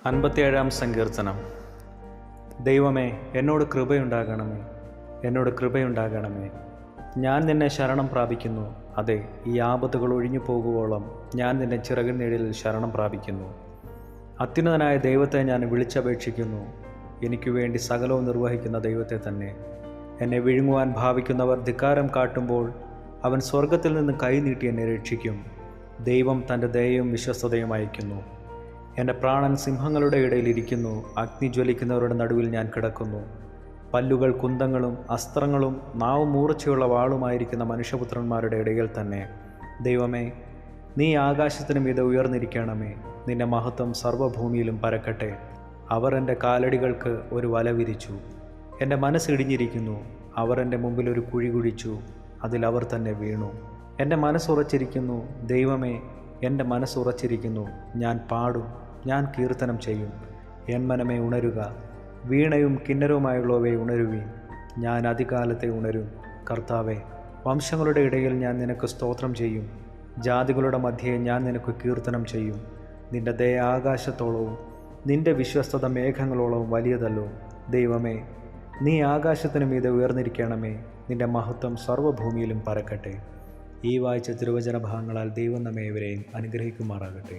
57 സങ്കീർത്തനം. ദൈവമേ, എന്നോട് കൃപയുണ്ടാകണമേ, എന്നോട് കൃപയുണ്ടാകണമേ. ഞാൻ നിന്നെ ശരണം പ്രാപിക്കുന്നു. അതെ, ഈ ആപത്തുകൾ ഒഴിഞ്ഞു പോകുവോളം ഞാൻ നിന്നെ ചിറകിൻ നിഴലിൽ ശരണം പ്രാപിക്കുന്നു. അത്യുന്നതനായ ദൈവത്തെ ഞാൻ വിളിച്ചപേക്ഷിക്കുന്നു. എനിക്ക് വേണ്ടി സകലവും നിർവഹിക്കുന്ന ദൈവത്തെ തന്നെ. എന്നെ വിഴുങ്ങുവാൻ ഭാവിക്കുന്നവർ ധിക്കാരം കാട്ടുമ്പോൾ അവൻ സ്വർഗത്തിൽ നിന്ന് കൈനീട്ടി എന്നെ രക്ഷിക്കും. ദൈവം തൻ്റെ ദയയും വിശ്വസ്തതയും അയക്കുന്നു. എൻ്റെ പ്രാണൻ സിംഹങ്ങളുടെ ഇടയിലിരിക്കുന്നു. അഗ്നി ജ്വലിക്കുന്നവരുടെ നടുവിൽ ഞാൻ കിടക്കുന്നു. പല്ലുകൾ കുന്തങ്ങളും അസ്ത്രങ്ങളും നാവ് മൂർച്ചയുള്ള വാളുമായിരിക്കുന്ന മനുഷ്യപുത്രന്മാരുടെ ഇടയിൽ തന്നെ. ദൈവമേ, നീ ആകാശത്തിന് മീതെ ഉയർന്നിരിക്കണമേ. നിന്റെ മഹത്വം സർവ്വഭൂമിയിലും പരക്കട്ടെ. അവർ എൻ്റെ കാലടികൾക്ക് ഒരു വല വിരിച്ചു. എൻ്റെ മനസ്സിടിഞ്ഞിരിക്കുന്നു. അവർ എൻ്റെ മുമ്പിൽ ഒരു കുഴി കുഴിച്ചു. അതിൽ അവർ തന്നെ വീണു. എൻ്റെ മനസ്സുറച്ചിരിക്കുന്നു. ദൈവമേ, എൻ്റെ മനസ്സുറച്ചിരിക്കുന്നു. ഞാൻ പാടും, ഞാൻ കീർത്തനം ചെയ്യും. എൻ മനമേ ഉണരുക, വീണയും കിന്നരവുമായുള്ളവയെ ഉണരുവീൻ. ഞാൻ അതികാലത്തെ ഉണരും. കർത്താവേ, വംശങ്ങളുടെ ഇടയിൽ ഞാൻ നിനക്ക് സ്തോത്രം ചെയ്യും. ജാതികളുടെ മധ്യേ ഞാൻ നിനക്ക് കീർത്തനം ചെയ്യും. നിൻ്റെ ദയ ആകാശത്തോളവും നിൻ്റെ വിശ്വസ്തത മേഘങ്ങളോളവും വലിയതല്ലോ. ദൈവമേ, നീ ആകാശത്തിന് മീതെ ഉയർന്നിരിക്കണമേ. നിൻ്റെ മഹത്വം സർവ്വഭൂമിയിലും പരക്കട്ടെ. ഈ വായിച്ച തിരുവചന ഭാഗങ്ങളാൽ ദൈവം നമ്മെ ഇവരെയും അനുഗ്രഹിക്കുമാറാകട്ടെ.